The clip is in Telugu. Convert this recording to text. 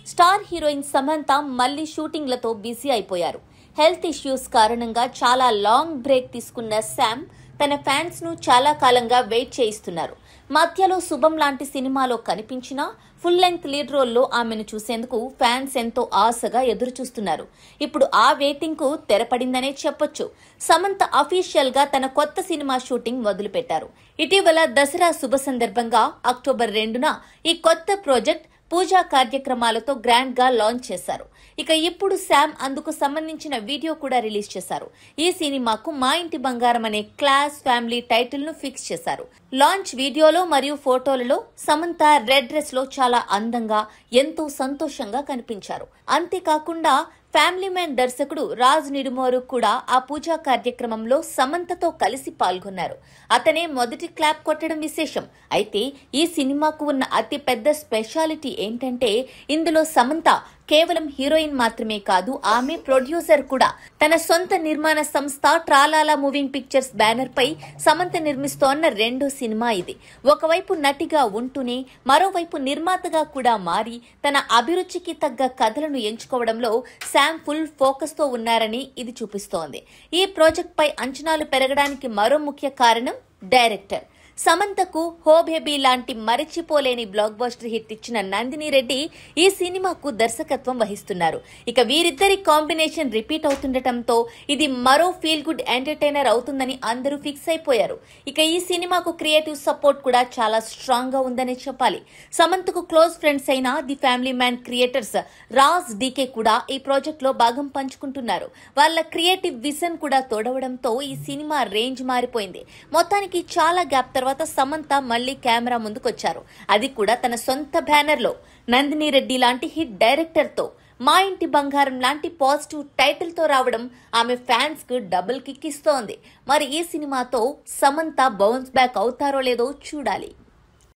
స్టార్ హీరోయిన్ సమంత మళ్లీ షూటింగ్లతో బిజీ అయిపోయారు. హెల్త్ ఇష్యూస్ కారణంగా చాలా లాంగ్ బ్రేక్ తీసుకున్న శామ్ తన ఫ్యాన్స్ ను చాలా కాలంగా వెయిట్ చేయిస్తున్నారు. మధ్యలో శుభం లాంటి సినిమాలో కనిపించినా ఫుల్ లెంగ్త్ లీడ్ రోల్లో ఆమెను చూసేందుకు ఫ్యాన్స్ ఎంతో ఆశగా ఎదురు చూస్తున్నారు. ఇప్పుడు ఆ వెయిటింగ్ కు తెరపడిందనే చెప్పొచ్చు. సమంత అఫీషియల్ గా తన కొత్త సినిమా షూటింగ్ మొదలుపెట్టారు. ఇటీవల దసరా శుభ సందర్భంగా అక్టోబర్ 2న ఈ కొత్త ప్రాజెక్ట్ పూజా కార్యక్రమాలతో గ్రాండ్ గా లాంచ్ చేశారు. ఇక ఇప్పుడు శామ్ అందుకు సంబంధించిన వీడియో కూడా రిలీజ్ చేశారు. ఈ సినిమాకు మా ఇంటి బంగారం అనే క్లాస్ ఫ్యామిలీ టైటిల్ ను ఫిక్స్ చేశారు. లాంచ్ వీడియోలో మరియు ఫోటోలలో సమంత రెడ్ డ్రెస్ లో చాలా అందంగా ఎంతో సంతోషంగా కనిపించారు. అంతేకాకుండా ఫ్యామిలీ మ్యాన్ దర్శకుడు రాజ్ నిడుమోరు కూడా ఆ పూజా కార్యక్రమంలో సమంతతో కలిసి పాల్గొన్నారు. అతనే మొదటి క్లాప్ కొట్టడం విశేషం. అయితే ఈ సినిమాకు ఉన్న అతి పెద్ద స్పెషాలిటీ ఏంటంటే ఇందులో సమంత కేవలం హీరోయిన్ మాత్రమే కాదు, ఆమె ప్రొడ్యూసర్ కూడా. తన సొంత నిర్మాణ సంస్థ ట్రాలాలా మూవింగ్ పిక్చర్స్ బ్యానర్ పై సమంత నిర్మిస్తోన్న రెండో సినిమా ఇది. ఒకవైపు నటిగా ఉంటూనే మరోవైపు నిర్మాతగా కూడా మారి తన అభిరుచికి తగ్గ కథలను ఎంచుకోవడంలో శామ్ ఫుల్ ఫోకస్ తో ఉన్నారని ఇది చూపిస్తోంది. ఈ ప్రాజెక్ట్ పై అంచనాలు పెరగడానికి మరో ముఖ్య కారణం డైరెక్టర్. సమంతకు హో బేబీ లాంటి మరిచిపోలేని బ్లాక్ బస్టర్ హిట్ ఇచ్చిన నందిని రెడ్డి ఈ సినిమాకు దర్శకత్వం వహిస్తున్నారు. ఇక వీరిద్దరి కాంబినేషన్ రిపీట్ అవుతుండటంతో ఇది మరో ఫీల్ గుడ్ ఎంటర్టైనర్ అవుతుందని అందరూ ఫిక్స్ అయిపోయారు. ఇక ఈ సినిమాకు క్రియేటివ్ సపోర్ట్ కూడా చాలా స్ట్రాంగ్ గా ఉందనే చెప్పాలి. సమంతకు క్లోజ్ ఫ్రెండ్స్ అయిన the family man creators Raj DK కూడా ఈ ప్రాజెక్ట్ లో భాగం పంచుకుంటున్నారు. వాళ్ళ క్రియేటివ్ విజన్ కూడా తోడవడంతో ఈ సినిమా రేంజ్ మారిపోయింది. మొత్తానికి చాలా గ్యాప్ తర్వాత సమంత మళ్లీ కెమెరా ముందుకొచ్చారు. అది కూడా తన సొంత బ్యానర్ లో నందిని రెడ్డి లాంటి హిట్ డైరెక్టర్ తో. మా ఇంటి బంగారం లాంటి పాజిటివ్ టైటిల్ తో రావడం ఆమె ఫ్యాన్స్ కు డబుల్ కిక్ ఇస్తోంది. మరి ఈ సినిమాతో సమంత బౌన్స్ బ్యాక్ అవుతారో లేదో చూడాలి.